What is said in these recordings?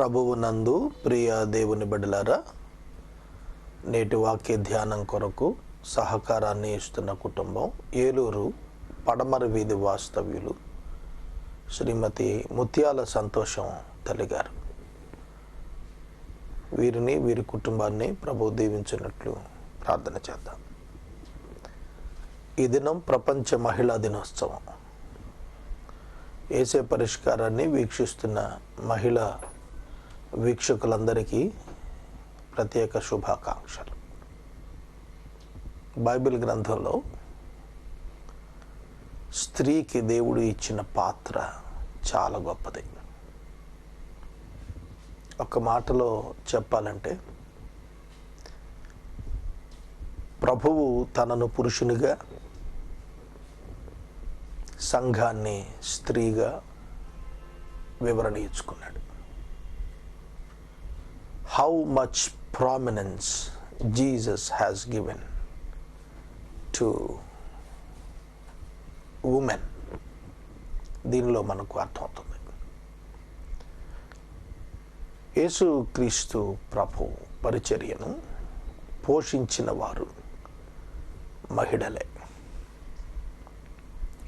ప్రభువు నందు ప్రియ దేవుని బిడ్డలారా, నేటి వాక్య ధ్యానం కొరకు సహకారాన్ని ఇస్తున్న కుటుంబం ఏలూరు పడమర వీధి వాస్తవ్యులు శ్రీమతి ముత్యాల సంతోషం తల్లి గారు. వీరిని వీరి కుటుంబాన్ని ప్రభువు దీవించినట్లు ప్రార్థన చేద్దాం. ఈ దినం ప్రపంచ మహిళా దినోత్సవం. యేసే పరిష్కారాన్ని వీక్షిస్తున్న మహిళా వీక్షకులందరికీ ప్రత్యేక శుభాకాంక్షలు. బైబిల్ గ్రంథంలో స్త్రీకి దేవుడు ఇచ్చిన పాత్ర చాలా గొప్పది. ఒక మాటలో చెప్పాలంటే, ప్రభువు తనను పురుషునిగా, సంఘాన్ని స్త్రీగా వివరణ ఇచ్చుకున్నాడు. How much prominence Jesus has given to women. దీనిలో మనకు అర్థమవుతుంది. యేసుక్రీస్తు ప్రభు పరిచర్యను పోషించిన వారు మహిళలే.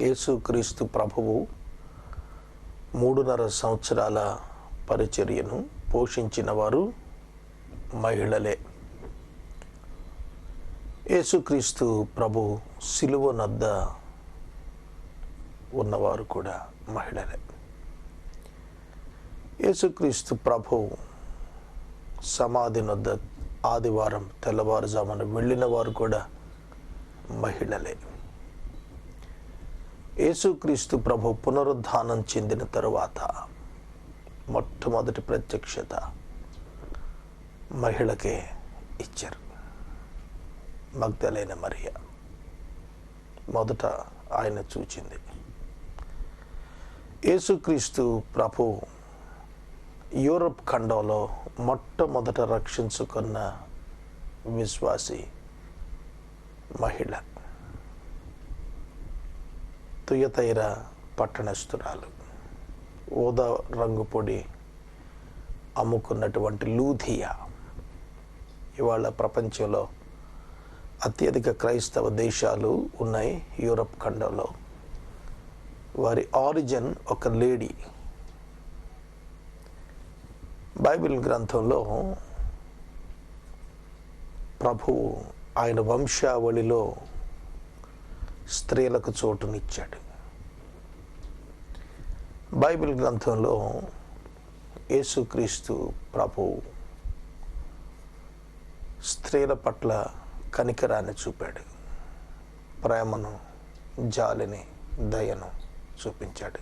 యేసుక్రీస్తు ప్రభువు 3.5 సంవత్సరాల పరిచర్యను పోషించిన వారు మహిళలే. యేసుక్రీస్తు ప్రభు సిలువ నద్ద ఉన్నవారు కూడా మహిళలే. యేసుక్రీస్తు ప్రభు సమాధి నద్ద ఆదివారం తెల్లవారుజామున వెళ్ళిన వారు కూడా మహిళలే. యేసుక్రీస్తు ప్రభు పునరుద్ధానం చెందిన తరువాత మొట్టమొదటి ప్రత్యక్షత మహిళకే ఇచ్చారు. మగ్దలేన మరియ మొదట ఆయన చూచింది. యేసుక్రీస్తు ప్రభు యూరప్ ఖండంలో మొట్టమొదట రక్షించుకున్న విశ్వాసి మహిళ. తుయతైర పట్టణస్థురాలు, ఊదా రంగు పొడి అమ్ముకున్నటువంటి లూథియా. ఇవాళ ప్రపంచంలో అత్యధిక క్రైస్తవ దేశాలు ఉన్నాయి యూరప్ ఖండంలో. వారి ఆరిజిన్ ఒక లేడీ. బైబిల్ గ్రంథంలో ప్రభువు ఆయన వంశావళిలో స్త్రీలకు చోటునిచ్చాడు. బైబిల్ గ్రంథంలో యేసుక్రీస్తు ప్రభు స్త్రీల పట్ల కనికరాన్ని చూపాడు. ప్రేమను, జాలిని, దయను చూపించాడు.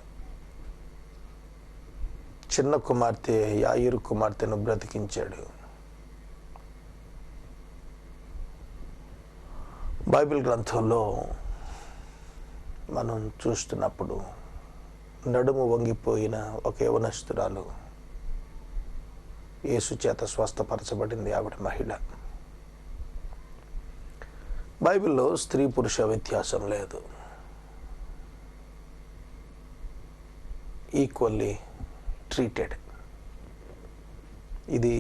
చిన్న కుమార్తె యాయిరు కుమార్తెను బ్రతికించాడు. బైబిల్ గ్రంథంలో మనం చూస్తున్నప్పుడు నడుము వంగిపోయిన ఒక యవనస్తురాలు యేసు చేత స్వస్థపరచబడింది. ఆవిడ మహిళ. బైబిల్లో స్త్రీ పురుష వ్యత్యాసం లేదు. Equally treated. ఇది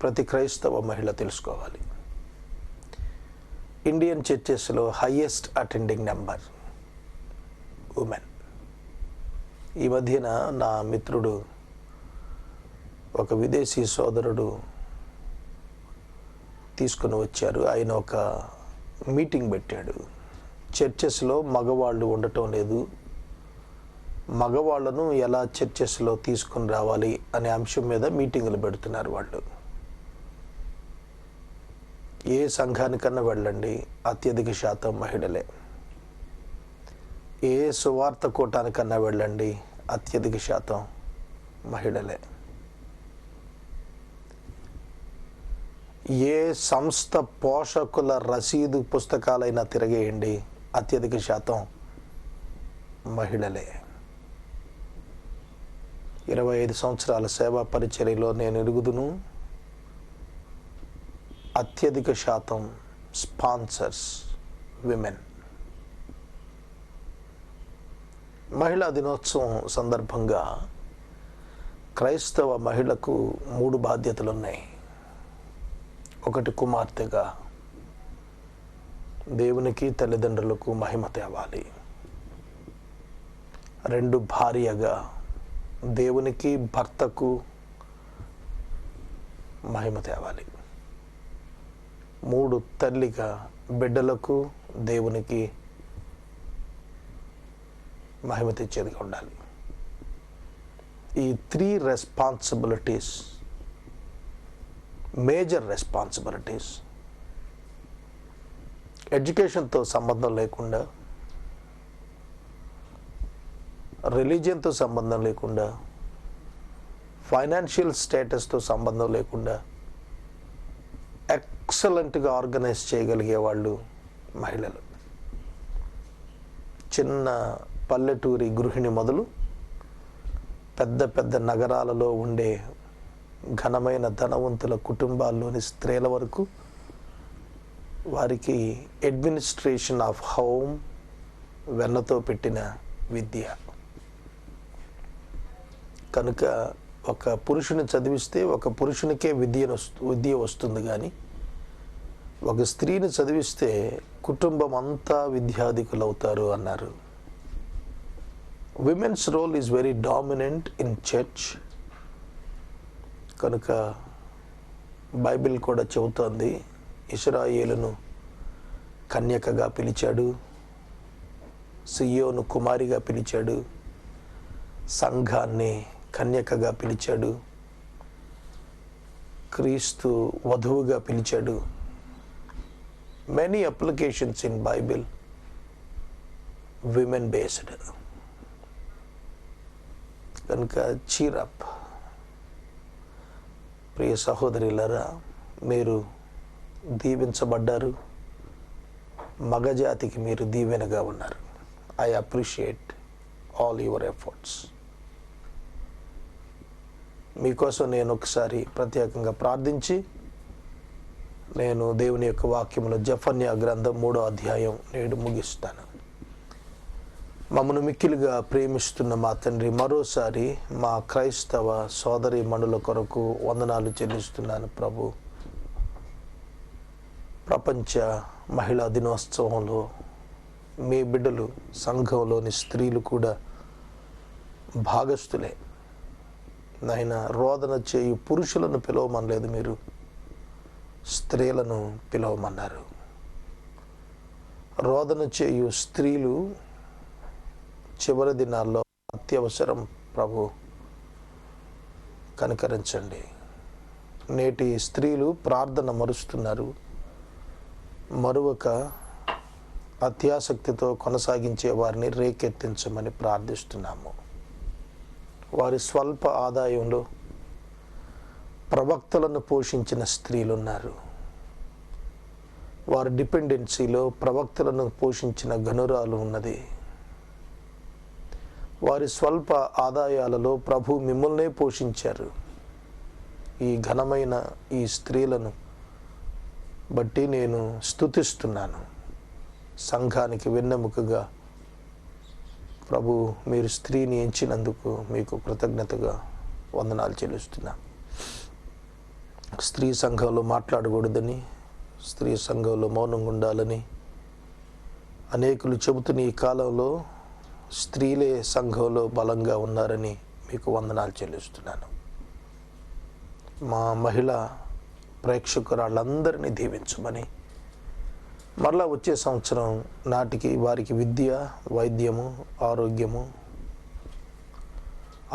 ప్రతి క్రైస్తవ మహిళ తెలుసుకోవాలి. ఇండియన్ చర్చెస్లో హైయెస్ట్ అటెండింగ్ నెంబర్ ఉమెన్. ఈ మధ్యన నా మిత్రుడు, ఒక విదేశీ సోదరుడు తీసుకుని వచ్చారు. ఆయన ఒక మీటింగ్ పెట్టాడు. చర్చెస్లో మగవాళ్ళు ఉండటం లేదు, మగవాళ్ళను ఎలా చర్చెస్లో తీసుకుని రావాలి అనే అంశం మీద మీటింగులు పెడుతున్నారు వాళ్ళు. ఏ సంఘానికన్నా వెళ్ళండి, అత్యధిక శాతం మహిళలే. ఏ సువార్త కూటానికన్నా వెళ్ళండి, అత్యధిక శాతం మహిళలే. ఏ సంస్థ పోషకుల రసీదు పుస్తకాలైనా తిరగేయండి, అత్యధిక శాతం మహిళలే. 25 సంవత్సరాల సేవా పరిచర్యలో నేను ఎరుగుదును. అత్యధిక శాతం స్పాన్సర్స్ విమెన్. మహిళా దినోత్సవం సందర్భంగా క్రైస్తవ మహిళకు 3 బాధ్యతలు ఉన్నాయి. ఒకటి, కుమార్తెగా దేవునికి తల్లిదండ్రులకు మహిమ తేవాలి. 2, భార్యగా దేవునికి భర్తకు మహిమ తేవాలి. 3, తల్లిగా బిడ్డలకు దేవునికి మహిమ తెచ్చేదిగా ఉండాలి. ఈ 3 రెస్పాన్సిబిలిటీస్, మేజర్ రెస్పాన్సిబిలిటీస్, ఎడ్యుకేషన్తో సంబంధం లేకుండా, రిలీజియన్తో సంబంధం లేకుండా, ఫైనాన్షియల్ స్టేటస్తో సంబంధం లేకుండా ఎక్సలెంట్గా ఆర్గనైజ్ చేయగలిగే వాళ్ళు మహిళలు. చిన్న పల్లెటూరి గృహిణి మొదలు పెద్ద పెద్ద నగరాలలో ఉండే ఘనమైన ధనవంతుల కుటుంబాల్లోని స్త్రీల వరకు వారికి అడ్మినిస్ట్రేషన్ ఆఫ్ హోమ్ వెన్నతో పెట్టిన విద్య. కనుక ఒక పురుషుని చదివిస్తే ఒక పురుషునికే విద్య వస్తుంది, కానీ ఒక స్త్రీని చదివిస్తే కుటుంబం అంతా విద్యాధికులు అవుతారు అన్నారు. Women's role is very dominant in church. కనుక బైబిల్ కూడా చెబుతోంది, ఇశ్రాయేలును కన్యకగా పిలిచాడు, సియోను కుమారిగా పిలిచాడు, సంఘాన్ని కన్యకగా పిలిచాడు, క్రీస్తు వధువుగా పిలిచాడు. Many applications in Bible women based. కనుక చీరప్ ప్రియ సహోదరులారా, మీరు దీవించబడ్డారు. మగజాతికి మీరు దీవెనగా ఉన్నారు. I appreciate all your efforts. మీకోసం నేను ఒకసారి ప్రత్యేకంగా ప్రార్థించి నేను దేవుని యొక్క వాక్యములో జెఫన్యా గ్రంథం 3వ అధ్యాయం నేడు ముగిస్తాను. మమ్మను మిక్కిలిగా ప్రేమిస్తున్న మా తండ్రి, మరోసారి మా క్రైస్తవ సోదరి మణుల కొరకు వందనాలు చెల్లిస్తున్నాను ప్రభు. ప్రపంచ మహిళా దినోత్సవంలో మీ బిడ్డలు, సంఘంలోని స్త్రీలు కూడా భాగస్థులే. నాయన, రోదన చేయు పురుషులను పిలవమనలేదు, మీరు స్త్రీలను పిలవమన్నారు. రోదన చేయు స్త్రీలు చివరి దినాల్లో అత్యవసరం ప్రభు, కనికరించండి. నేటి స్త్రీలు ప్రార్థన మరుస్తున్నారు, మరువక అత్యాసక్తితో కొనసాగించే వారిని రేకెత్తించమని ప్రార్థిస్తున్నాము. వారి స్వల్ప ఆదాయంలో ప్రవక్తలను పోషించిన స్త్రీలున్నారు. వారి డిపెండెన్సీలో ప్రవక్తలను పోషించిన గనురాలు ఉన్నది. వారి స్వల్ప ఆదాయాలలో ప్రభు మిమ్మల్నే పోషించారు. ఈ ఘనమైన ఈ స్త్రీలను బట్టి నేను స్తుతిస్తున్నాను. సంఘానికి వెన్నెముకగా ప్రభు మీరు స్త్రీని ఎంచినందుకు మీకు కృతజ్ఞతగా వందనాలు చెల్లిస్తున్నాను. స్త్రీ సంఘంలో మాట్లాడకూడదని, స్త్రీ సంఘంలో మౌనంగా ఉండాలని అనేకులు చెబుతున్న ఈ కాలంలో స్త్రీలే సంఘంలో బలంగా ఉన్నారని మీకు వందనాలు చెల్లిస్తున్నాను. మా మహిళా ప్రేక్షకురాళ్ళందరినీ దీవించమని, మరలా వచ్చే సంవత్సరం నాటికి వారికి విద్య, వైద్యము, ఆరోగ్యము,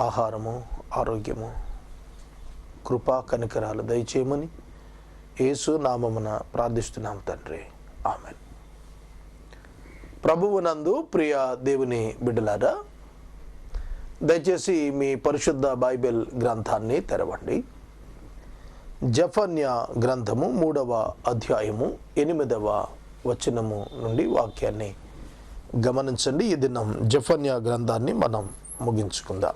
ఆహారము, ఆరోగ్యము, కృపా కనికరాలు దయచేయమని యేసు నామమున ప్రార్థిస్తున్నాం తండ్రి, ఆమెన్. ప్రభువునందు ప్రియ దేవుని బిడ్డలారా, దయచేసి మీ పరిశుద్ధ బైబిల్ గ్రంథాన్ని తెరవండి. జెఫన్యా గ్రంథము 3వ అధ్యాయము 8వ వచనము నుండి వాక్యాన్ని గమనించండి. ఈ దినం జెఫన్యా గ్రంథాన్ని మనం ముగించుకుందాం.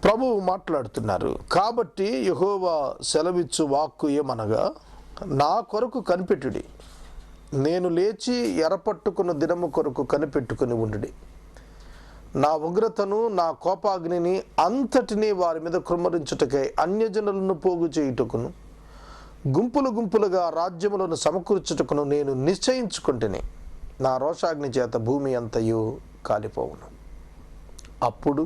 ప్రభువు మాట్లాడుతున్నారు. కాబట్టి యెహోవా సెలవిచ్చు వాక్కు ఏమనగా, నా కొరకు కనిపెట్టుడి, నేను లేచి ఎరపట్టుకున్న దినము కొరకు కనిపెట్టుకుని ఉండుడి. నా ఉగ్రతను, నా కోపాగ్నిని అంతటినీ వారి మీద కుమ్మరించుటకై అన్యజనులను పోగు చేయుటకును గుంపులు గుంపులుగా రాజ్యములను సమకూర్చుటకును నేను నిశ్చయించుకుంటేనే నా రోషాగ్ని చేత భూమి అంతయు కాలిపోవును. అప్పుడు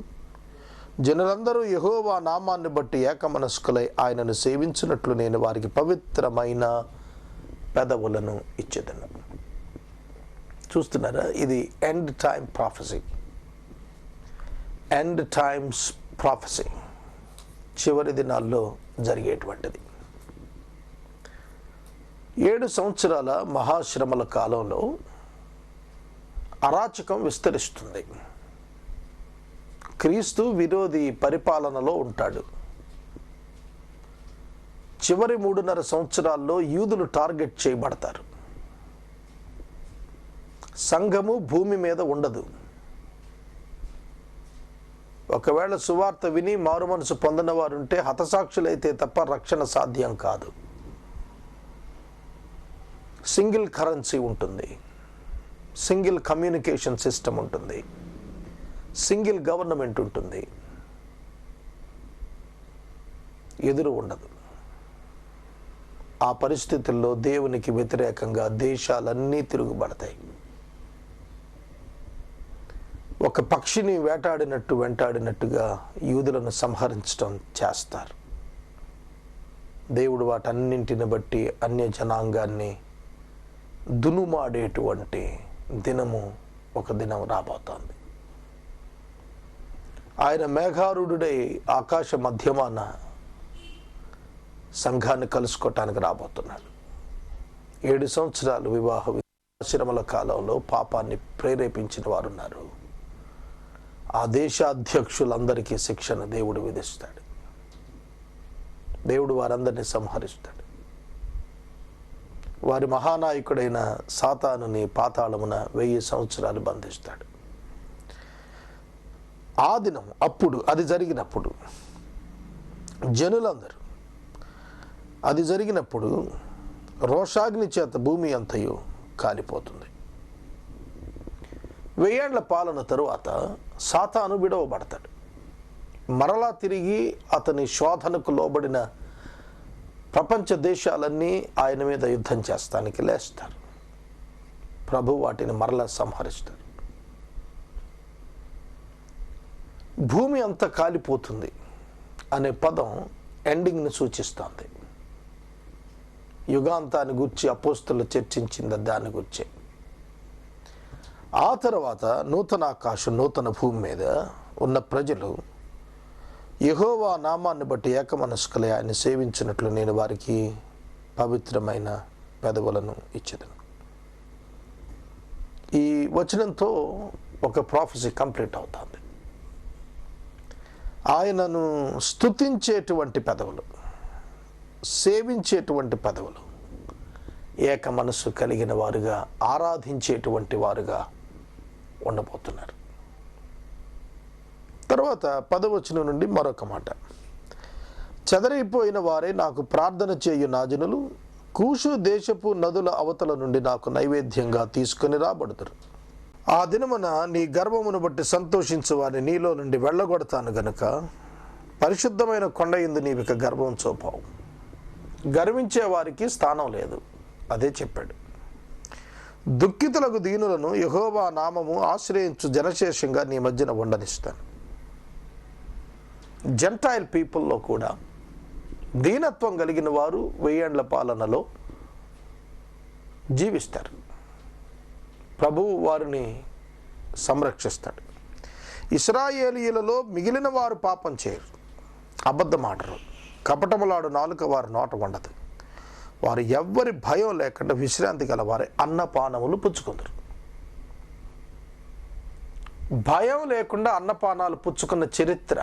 జనులందరూ యెహోవా నామాన్ని బట్టి ఏకమనస్కులై ఆయనను సేవించినట్లు నేను వారికి పవిత్రమైన పెదవులను ఇచ్చేదను. చూస్తున్నారా, ఇది end time prophecy. End times prophecy, చివరి దినాల్లో జరిగేటువంటిది. 7 సంవత్సరాల మహాశ్రమల కాలంలో అరాచకం విస్తరిస్తుంది. క్రీస్తు విరోధి పరిపాలనలో ఉంటాడు. చివరి 3.5 సంవత్సరాల్లో యూదులు టార్గెట్ చేయబడతారు. సంఘము భూమి మీద ఉండదు. ఒకవేళ సువార్త విని మారుమనసు పొందిన వారుంటే హతసాక్షులైతే తప్ప రక్షణ సాధ్యం కాదు. సింగిల్ కరెన్సీ ఉంటుంది, సింగిల్ కమ్యూనికేషన్ సిస్టమ్ ఉంటుంది, సింగిల్ గవర్నమెంట్ ఉంటుంది, ఎదురు ఉండదు. ఆ పరిస్థితుల్లో దేవునికి వ్యతిరేకంగా దేశాలన్నీ తిరుగుబడతాయి. ఒక పక్షిని వెంటాడినట్టుగా యూదులను సంహరించడం చేస్తారు. దేవుడు వాటన్నింటిని బట్టి అన్య జనాంగాన్ని దునుమాడేటువంటి దినము ఒక దినం రాబోతోంది. ఆయన మేఘారూఢుడై ఆకాశ మధ్యమాన సంఘాన్ని కలుసుకోవటానికి రాబోతున్నాడు. 7 సంవత్సరాలు వివాహ ఆశ్రమల కాలంలో పాపాన్ని ప్రేరేపించిన వారున్నారు. ఆ దేశాధ్యక్షులందరికీ శిక్షను దేవుడు విధిస్తాడు. దేవుడు వారందరినీ సంహరిస్తాడు. వారి మహానాయకుడైన సాతానుని పాతాళమున 1000 సంవత్సరాలు బంధిస్తాడు. ఆ దినం అప్పుడు అది జరిగినప్పుడు జనులందరూ, అది జరిగినప్పుడు రోషాగ్ని చేత భూమి అంతయు కాలిపోతుంది. 1000 ఏళ్ల పాలన తరువాత సాతాను విడవబడతాడు. మరలా తిరిగి అతని శోధనకు లోబడిన ప్రపంచ దేశాలన్నీ ఆయన మీద యుద్ధం చేస్తానికి లేస్తారు. ప్రభు వాటిని మరలా సంహరిస్తారు. భూమి అంతా కాలిపోతుంది అనే పదం ఎండింగ్ని సూచిస్తుంది. యుగాంతాన్ని గురించి అపోస్తలులు చర్చించింది దాని గురించి. ఆ తర్వాత నూతన ఆకాశం, నూతన భూమి మీద ఉన్న ప్రజలు యెహోవా నామాన్ని బట్టి ఏకమనస్కులై ఆయన సేవించినట్లు నేను వారికి పవిత్రమైన పెదవులను ఇచ్చేదను. ఈ వచనంతో ఒక ప్రాఫెసీ కంప్లీట్ అవుతుంది. ఆయనను స్తుతించేటువంటి పెదవులు, సేవించేటువంటి పెదవులు, ఏక మనస్సు కలిగిన వారుగా, ఆరాధించేటువంటి వారుగా ఉండబోతున్నారు. తర్వాత 10వ వచనం నుండి మరొక మాట. చెదరైపోయిన వారే నాకు ప్రార్థన చేయు నా జనులు కూషు దేశపు నదుల అవతల నుండి నాకు నైవేద్యంగా తీసుకుని రాబడుతురు. ఆ దినమున నీ గర్వమును బట్టి సంతోషించు వారిని నీలో నుండి వెళ్ళగొడతాను గనుక పరిశుద్ధమైన కొండ యందు నీవిక గర్వం చూపావు. గర్వించే వారికి స్థానం లేదు. అదే చెప్పాడు. దుఃఖితులకు దీనులను యెహోవా నామము ఆశ్రయించు జనశేషంగా నీ మధ్యన ఉండనిస్తాను. జెంటైల్ పీపుల్లో కూడా దీనత్వం కలిగిన వారు 1000 ఏళ్ల పాలనలో జీవిస్తారు. ప్రభువు వారిని సంరక్షిస్తాడు. ఇశ్రాయేలీయులలో మిగిలిన వారు పాపం చేయరు, అబద్ధమాడరు, కపటములాడు నాలుక వారి నోట ఉండదు. వారు ఎవ్వరి భయం లేకుండా విశ్రాంతి గల వారే అన్నపానములు పుచ్చుకుందరు. భయం లేకుండా అన్నపానాలు పుచ్చుకున్న చరిత్ర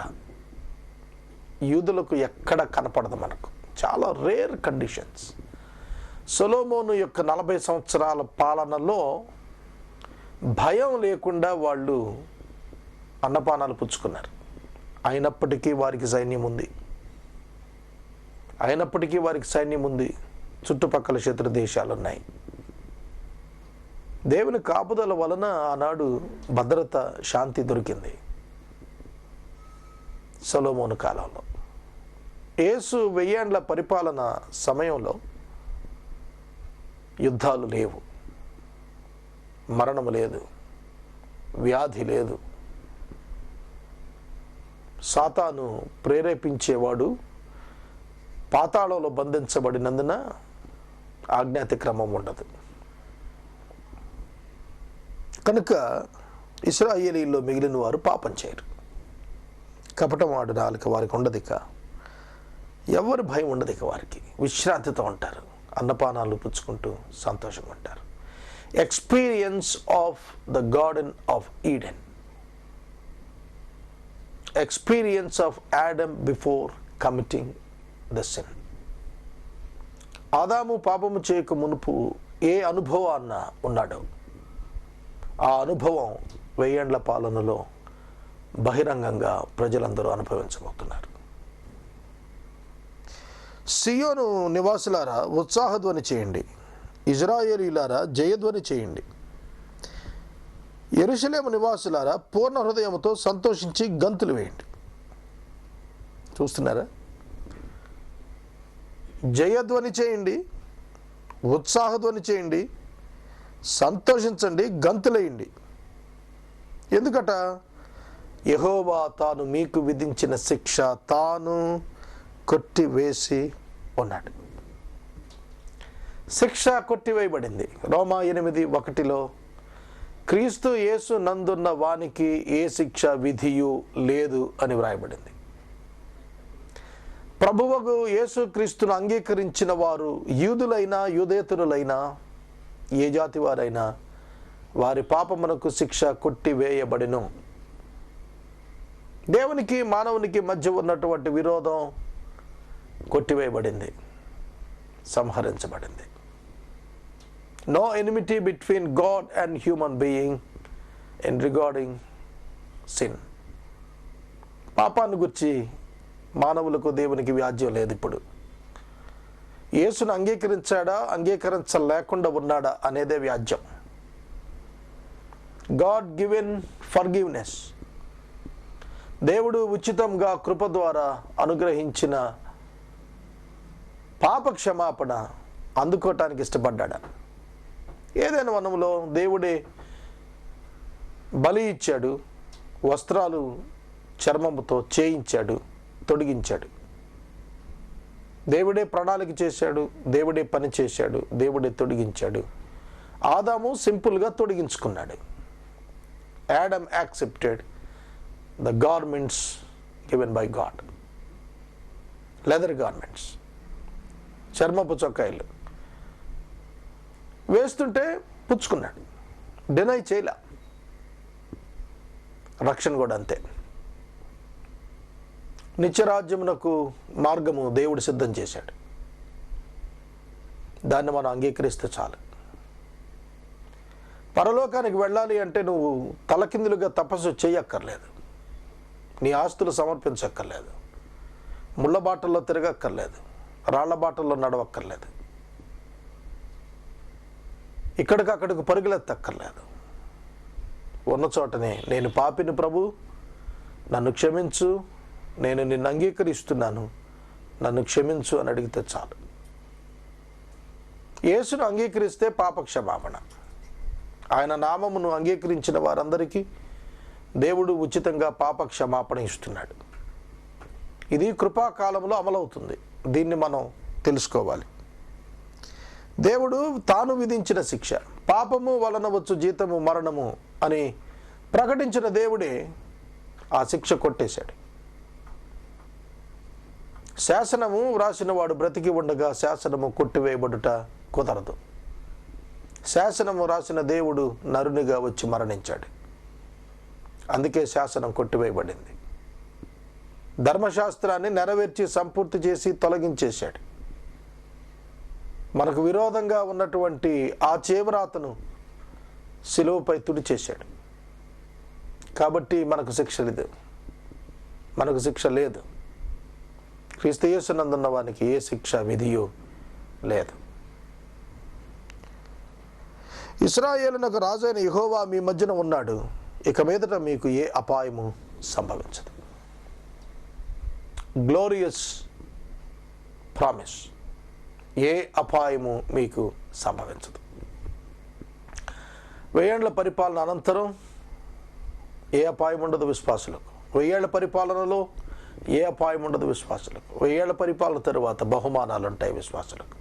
యూదులకు ఎక్కడ కనపడదు మనకు. చాలా రేర్ కండిషన్స్. సొలొమోను యొక్క 40 సంవత్సరాల పాలనలో భయం లేకుండా వాళ్ళు అన్నపానాలు పుచ్చుకున్నారు. అయినప్పటికీ వారికి సైన్యం ఉంది. చుట్టుపక్కల శత్రు దేశాలు ఉన్నాయి. దేవుని కాపుదల వలన ఆనాడు భద్రత, శాంతి దొరికింది సొలొమోను కాలంలో. యేసు 1000 ఏండ్ల పరిపాలన సమయంలో యుద్ధాలు లేవు, మరణము లేదు, వ్యాధి లేదు. సాతాను ప్రేరేపించేవాడు పాతాళంలో బంధించబడినందున ఆజ్ఞాతిక్రమం ఉండదు. కనుక ఇశ్రాయేలీల్లో మిగిలిన వారు పాపం చేయరు. కపటం ఆడు నాలుక వారికి ఉండదు. ఇక ఎవరి భయం ఉండదు. ఇక వారికి విశ్రాంతితో ఉంటారు, అన్నపానాలు పుచ్చుకుంటూ సంతోషంగా ఉంటారు. Experience of the garden of Eden, experience of Adam before committing the sin. ఆదాము పాపము చేయక మునుపు ఏ అనుభవాన్న ఉన్నాడో ఆ అనుభవం 1000 ఏండ్ల పాలనలో బహిరంగంగా ప్రజలందరూ అనుభవించబోతున్నారు. సియోను నివాసులారా ఉత్సాహధ్వని చేయండి, ఇజ్రాయేలీలారా జయధ్వని చేయండి. యెరూషలేము నివాసులారా పూర్ణ హృదయంతో సంతోషించి గంతులు వేయండి. చూస్తున్నారా? జయధ్వని చేయండి, ఉత్సాహధ్వని చేయండి, సంతోషించండి, గంతులేయండి. ఎందుకట? యెహోవా తాను మీకు విధించిన శిక్ష తాను కొట్టివేసి ఉన్నాడు. శిక్ష కొట్టివేయబడింది. రోమా 8:1 క్రీస్తు యేసు నందున్న వానికి ఏ శిక్ష విధియు లేదు అని వ్రాయబడింది. ప్రభువగు యేసు క్రీస్తును అంగీకరించిన వారు యూదులైనా యూదేతరులైనా ఏ జాతి వారైనా వారి పాపమునకు శిక్ష కొట్టివేయబడిను. దేవునికి మానవునికి మధ్య ఉన్నటువంటి విరోధం కొట్టివేయబడింది, సంహరించబడింది. No enmity between God and human being in regarding sin. పాపాన్ని గురించి మానవులకు దేవునికి వ్యాజ్యం లేదు. ఇప్పుడు యేసును అంగీకరించాడా, అంగీకరించలేకుండా ఉన్నాడా అనేదే వ్యాజ్యం. గాడ్ గివెన్ ఫర్గివ్నెస్, దేవుడు ఉచితంగా కృప ద్వారా అనుగ్రహించిన పాప క్షమాపణ అందుకోవటానికి ఇష్టపడ్డా? ఏదైనా వనంలో దేవుడే బలి ఇచ్చాడు, వస్త్రాలు చర్మముతో చేయించాడు, తొడిగించాడు. దేవుడే ప్రణాళిక చేశాడు, దేవుడే పని చేశాడు, దేవుడే తొడిగించాడు. ఆదాము సింపుల్గా తొడిగించుకున్నాడు. Adam accepted the garments given by God, leather garments, చర్మపు చొక్కాయిలు వేస్తుంటే పుచ్చుకున్నాడు, డినై చేయలే. రక్షణ కూడా అంతే. నిత్యరాజ్యమునకు మార్గము దేవుడు సిద్ధం చేశాడు, దాన్ని మనం అంగీకరిస్తే చాలు. పరలోకానికి వెళ్ళాలి అంటే నువ్వు తలకిందులుగా తపస్సు చేయక్కర్లేదు, నీ ఆస్తులు సమర్పించక్కర్లేదు, ముళ్ళ బాటల్లో తిరగక్కర్లేదు, రాళ్ల బాటల్లో నడవక్కర్లేదు, ఇక్కడికక్కడికి పరుగులెత్తక్కర్లేదు. ఉన్న చోటనే నేను పాపిని ప్రభు, నన్ను క్షమించు, నేను నిన్ను అంగీకరిస్తున్నాను, నన్ను క్షమించు అని అడిగితే చాలు. యేసును అంగీకరిస్తే పాప క్షమాపణ. ఆయన నామమును అంగీకరించిన వారందరికీ దేవుడు ఉచితంగా పాప క్షమాపణ ఇస్తున్నాడు. ఇది కృపాకాలంలో అమలవుతుంది. దీన్ని మనం తెలుసుకోవాలి. దేవుడు తాను విధించిన శిక్ష, పాపము వలన వచ్చు జీతము మరణము అని ప్రకటించిన దేవుడే ఆ శిక్ష కొట్టేశాడు. శాసనము వ్రాసిన వాడు బ్రతికి ఉండగా శాసనము కొట్టివేయబడుట కుదరదు. శాసనము రాసిన దేవుడు నరునిగా వచ్చి మరణించాడు, అందుకే శాసనం కొట్టివేయబడింది. ధర్మశాస్త్రాన్ని నెరవేర్చి సంపూర్తి చేసి తొలగించేశాడు. మనకు విరోధంగా ఉన్నటువంటి ఆ చేవ్రాతను శిలువపై తుడిచేశాడు. కాబట్టి మనకు శిక్ష లేదు. క్రీస్తు యేసునందున్న వానికి ఏ శిక్ష విధియో లేదు. ఇశ్రాయేలునకు రాజు అయిన యెహోవా మీ మధ్యన ఉన్నాడు, ఇక మీదట మీకు ఏ అపాయము సంభవించదు. Glorious promise. ఏ అపాయము మీకు సంభవించదు. 1000 ఏళ్ల పరిపాలన అనంతరం ఏ అపాయం ఉండదు విశ్వాసులకు. 1000 ఏళ్ల పరిపాలనలో ఏ అపాయం ఉండదు విశ్వాసులకు. 1000 ఏళ్ల పరిపాలన తరువాత బహుమానాలు ఉంటాయి విశ్వాసులకు.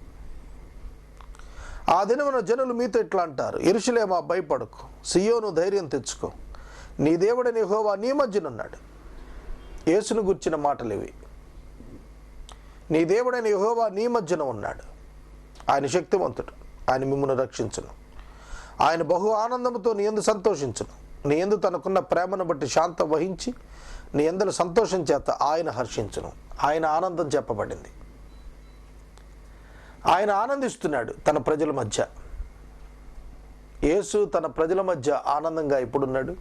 ఆ దినమున జనులు మీతో ఇట్లా అంటారు, యెరూషలేమా భయపడకు, సియోను ధైర్యం తెచ్చుకో, నీ దేవుడైన యెహోవా నీ మధ్యనున్నాడు. యేసును గుర్చిన మాటలు ఇవి. నీ దేవుడైన యెహోవా నీ మధ్యన ఉన్నాడు. ఆయన శక్తివంతుడు, ఆయన మిమ్మును రక్షించును. ఆయన బహు ఆనందముతో నీ యందు సంతోషించును. నీ యందు తనకున్న ప్రేమను బట్టి శాంతం వహించి నీ యందు సంతోషం చేత ఆయన హర్షించును. ఆయన ఆనందం చెప్పబడింది. ఆయన ఆనందిస్తున్నాడు తన ప్రజల మధ్య. యేసు తన ప్రజల మధ్య ఆనందంగా ఇప్పుడున్నాడు.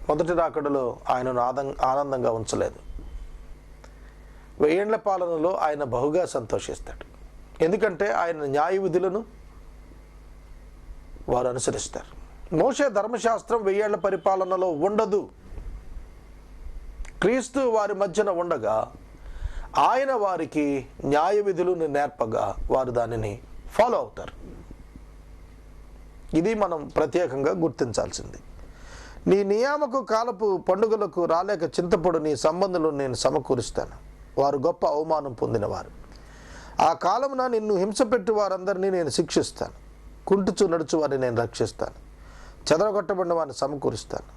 మొదటి రాకడలో ఆయనను ఆనందంగా ఉంచలేదు. 1000 ఏళ్ల పాలనలో ఆయన బహుగా సంతోషిస్తాడు. ఎందుకంటే ఆయన న్యాయ విధులను వారు అనుసరిస్తారు. మోషే ధర్మశాస్త్రం 1000 ఏళ్ల పరిపాలనలో ఉండదు. క్రీస్తు వారి మధ్యన ఉండగా ఆయన వారికి న్యాయ విధులను నేర్పగా వారు దానిని ఫాలో అవుతారు. ఇది మనం ప్రత్యేకంగా గుర్తించాల్సింది. నీ నియామక కాలపు పండుగలకు రాలేక చింతపడు నీ సంబంధులను నేను సమకూరుస్తాను. వారు గొప్ప అవమానం పొందినవారు. ఆ కాలమున నిన్ను హింసపెట్టి వారందరినీ నేను శిక్షిస్తాను. కుంటుచు నడుచు వారిని నేను రక్షిస్తాను. చెదరగొట్టబడిన వారిని సమకూరుస్తాను.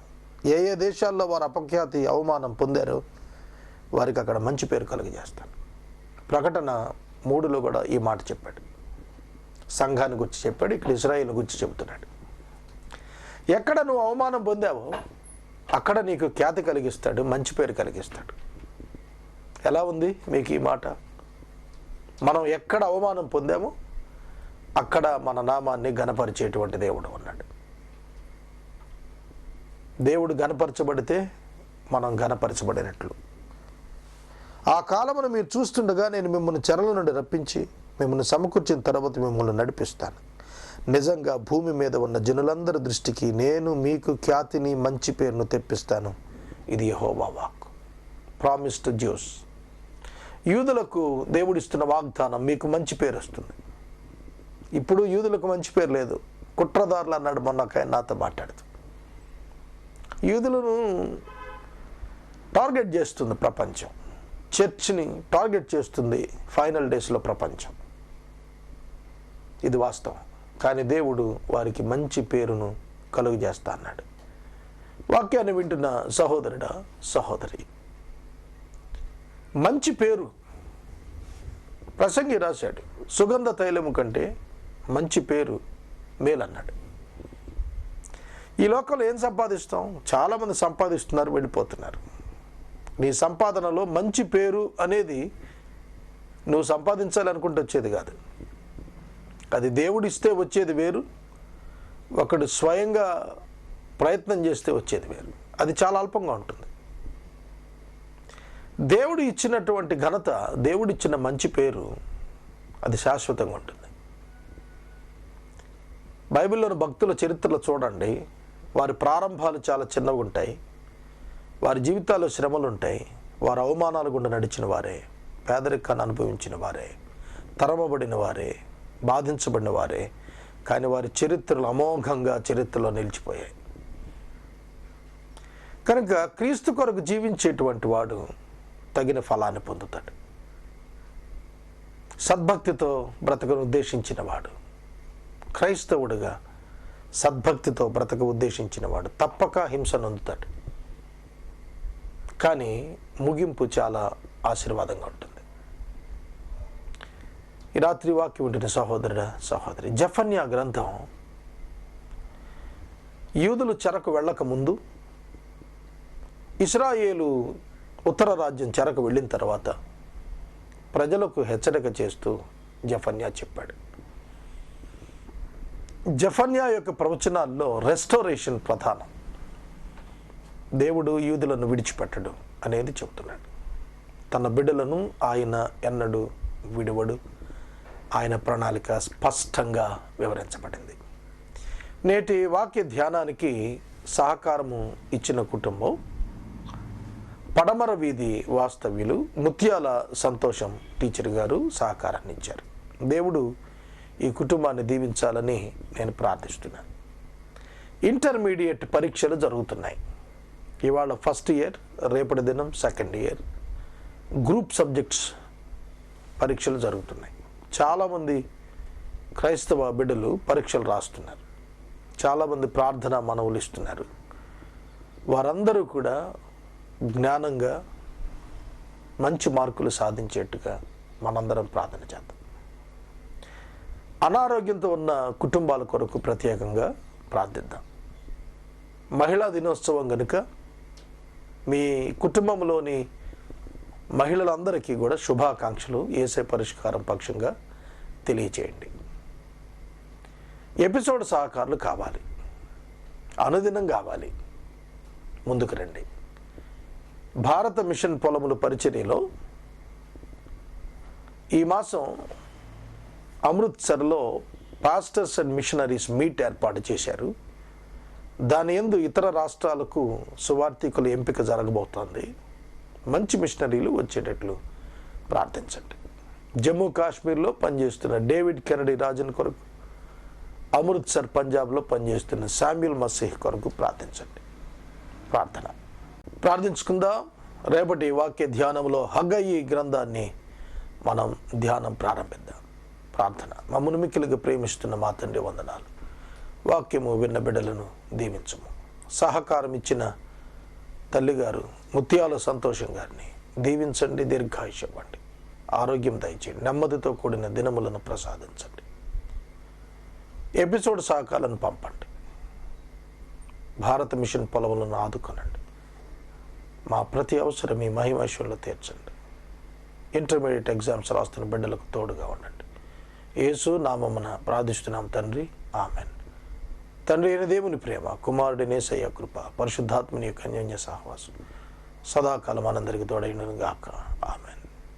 ఏ ఏ దేశాల్లో వారు అపఖ్యాతి అవమానం పొందారో వారికి అక్కడ మంచి పేరు కలుగజేస్తాను. ప్రకటన 3లో కూడా ఈ మాట చెప్పాడు. సంఘాన్ని గురించి చెప్పాడు. ఇక్కడ ఇశ్రాయేలు గురించి చెబుతున్నాడు. ఎక్కడ నువ్వు అవమానం పొందావో అక్కడ నీకు ఖ్యాతి కలిగిస్తాడు, మంచి పేరు కలిగిస్తాడు. ఎలా ఉంది మీకు ఈ మాట? మనం ఎక్కడ అవమానం పొందామో అక్కడ మన నామాన్ని ఘనపరిచేటువంటి దేవుడు ఉన్నాడు. దేవుడు ఘనపరచబడితే మనం ఘనపరచబడినట్లు. ఆ కాలమును మీరు చూస్తుండగా నేను మిమ్మల్ని చెరల నుండి రప్పించి మిమ్మల్ని సమకూర్చిన తర్వాత మిమ్మల్ని నడిపిస్తాను. నిజంగా భూమి మీద ఉన్న జనులందరి దృష్టికి నేను మీకు ఖ్యాతిని మంచి పేరును తెప్పిస్తాను. ఇది యెహోవా వాక్కు. Promise to juice. యూదులకు దేవుడిస్తున్న వాగ్దానం, మీకు మంచి పేరు వస్తుంది. ఇప్పుడు యూదులకు మంచి పేరు లేదు. కుట్రదారులు అన్నాడు మొన్న నాతో మాట్లాడుతూ. యూదులను టార్గెట్ చేస్తుంది ప్రపంచం. చర్చ్ని టార్గెట్ చేస్తుంది ఫైనల్ డేస్లో ప్రపంచం. ఇది వాస్తవం. కానీ దేవుడు వారికి మంచి పేరును కలుగు చేస్తా అన్నాడు. వాక్యాన్ని వింటున్న సహోదరుడా, సహోదరి, మంచి పేరు. ప్రసంగి రాశాడు, సుగంధ తైలము కంటే మంచి పేరు మేలన్నాడు. ఈ లోకంలో ఏం సంపాదిస్తాం? చాలామంది సంపాదిస్తున్నారు, వెళ్ళిపోతున్నారు. నీ సంపాదనలో మంచి పేరు అనేది నువ్వు సంపాదించాలనుకుంటే వచ్చేది కాదు. అది దేవుడిస్తే వచ్చేది వేరు, ఒకడు స్వయంగా ప్రయత్నం చేస్తే వచ్చేది వేరు. అది చాలా అల్పంగా ఉంటుంది. దేవుడు ఇచ్చినటువంటి ఘనత, దేవుడిచ్చిన మంచి పేరు, అది శాశ్వతంగా ఉంటుంది. బైబిల్లోని భక్తుల చరిత్రలో చూడండి, వారి ప్రారంభాలు చాలా చిన్నగా ఉంటాయి. వారి జీవితాల్లో శ్రమలు ఉంటాయి. వారు అవమానాలు గుండా నడిచిన వారే, పేదరికాన్ని అనుభవించిన వారే, తరమబడిన వారే, బాధించబడిన వారే. కానీ వారి చరిత్రలు అమోఘంగా చరిత్రలో నిలిచిపోయాయి. కనుక క్రీస్తు కొరకు జీవించేటువంటి వాడు తగిన ఫలాన్ని పొందుతాడు. సద్భక్తితో బ్రతకను ఉద్దేశించిన వాడు, క్రైస్తవుడిగా సద్భక్తితో బ్రతక ఉద్దేశించిన వాడు తప్పక హింస నొందుతాడు. కానీ ముగింపు చాలా ఆశీర్వాదంగా ఉంటుంది. ఈ రాత్రి వాక్యం ఉంటున్న సహోదరుడా, సహోదరి, జెఫన్యా గ్రంథం యూదులు చెరకు వెళ్ళక ముందు, ఇశ్రాయేలు ఉత్తర రాజ్యం చెరకు వెళ్ళిన తర్వాత ప్రజలకు హెచ్చరిక చేస్తూ జెఫన్యా చెప్పాడు. జెఫన్యా యొక్క ప్రవచనాల్లో రెస్టోరేషన్ ప్రధానం. దేవుడు యూదులను విడిచిపెట్టడు అనేది చెబుతున్నాడు. తన బిడ్డలను ఆయన ఎన్నడూ విడువడు. ఆయన ప్రణాళిక స్పష్టంగా వివరించబడింది. నేటి వాక్య ధ్యానానికి సహకారము ఇచ్చిన కుటుంబం పడమర వీధి వాస్తవ్యులు ముత్యాల సంతోషం టీచర్ గారు సహకారాన్ని ఇచ్చారు. దేవుడు ఈ కుటుంబాన్ని దీవించాలని నేను ప్రార్థిస్తున్నాను. ఇంటర్మీడియట్ పరీక్షలు జరుగుతున్నాయి. ఇవాళ ఫస్ట్ ఇయర్, రేపటి దినం సెకండ్ ఇయర్ గ్రూప్ సబ్జెక్ట్స్ పరీక్షలు జరుగుతున్నాయి. చాలామంది క్రైస్తవ బిడ్డలు పరీక్షలు రాస్తున్నారు. చాలామంది ప్రార్థన మనవులు ఇస్తున్నారు. వారందరూ కూడా జ్ఞానంగా మంచి మార్కులు సాధించేట్టుగా మనందరం ప్రార్థన చేద్దాం. అనారోగ్యంతో ఉన్న కుటుంబాల కొరకు ప్రత్యేకంగా ప్రార్థిద్దాం. మహిళా దినోత్సవం కనుక మీ కుటుంబంలోని మహిళలందరికీ కూడా శుభాకాంక్షలు యేసే పరిష్కారం పక్షంగా తెలియచేయండి. ఎపిసోడ్ సహకారులు కావాలి, అనుదినం కావాలి. ముందుకు రండి. భారత మిషన్ పొలముల పరిచర్యలో ఈ మాసం అమృత్సర్లో పాస్టర్స్ అండ్ మిషనరీస్ మీట్ ఏర్పాటు చేశారు. దాని యందు ఇతర రాష్ట్రాలకు సువార్థికుల ఎంపిక జరగబోతోంది. మంచి మిషనరీలు వచ్చేటట్లు ప్రార్థించండి. జమ్మూ కాశ్మీర్లో పనిచేస్తున్న డేవిడ్ కెనడీ రాజన్ కొరకు, అమృత్సర్ పంజాబ్లో పనిచేస్తున్న శామ్యుల్ మసీహ్ కొరకు ప్రార్థించండి. ప్రార్థించుకుందాం. రేపటి వాక్య ధ్యానంలో హగ్గయి గ్రంథాన్ని మనం ధ్యానం ప్రారంభిద్దాం. ప్రార్థన. మమ్మల్ని మిక్కిలిగా ప్రేమిస్తున్న మా తండ్రి వందనాలు. వాక్యము విన్న బిడ్డలను దీవించము. సహకారం ఇచ్చిన తల్లిగారు ముత్యాల సంతోషం గారిని దీవించండి, దీర్ఘాయుష్యం ఇవ్వండి, ఆరోగ్యం దయచేయండి, నెమ్మదితో కూడిన దినములను ప్రసాదించండి. ఎపిసోడ్ సహకారాలను పంపండి. భారత మిషన్ పొలములను ఆదుకొనండి. మా ప్రతి అవసరం మీ మహిమేశ్వరంలో తీర్చండి. ఇంటర్మీడియట్ ఎగ్జామ్స్ రాస్తున్న బిడ్డలకు తోడుగా ఉండండి. యేసు నామమున ప్రార్థిస్తున్నాం తండ్రి, ఆమెన్. తండ్రి అయిన దేవుని ప్రేమ, కుమారుడి యేసయ్య కృప, పరిశుద్ధాత్మని యొక్క అన్యోన్య సహవాసం సదాకాలం మనందరికీ తోడైనను గాక. ఆమెన్.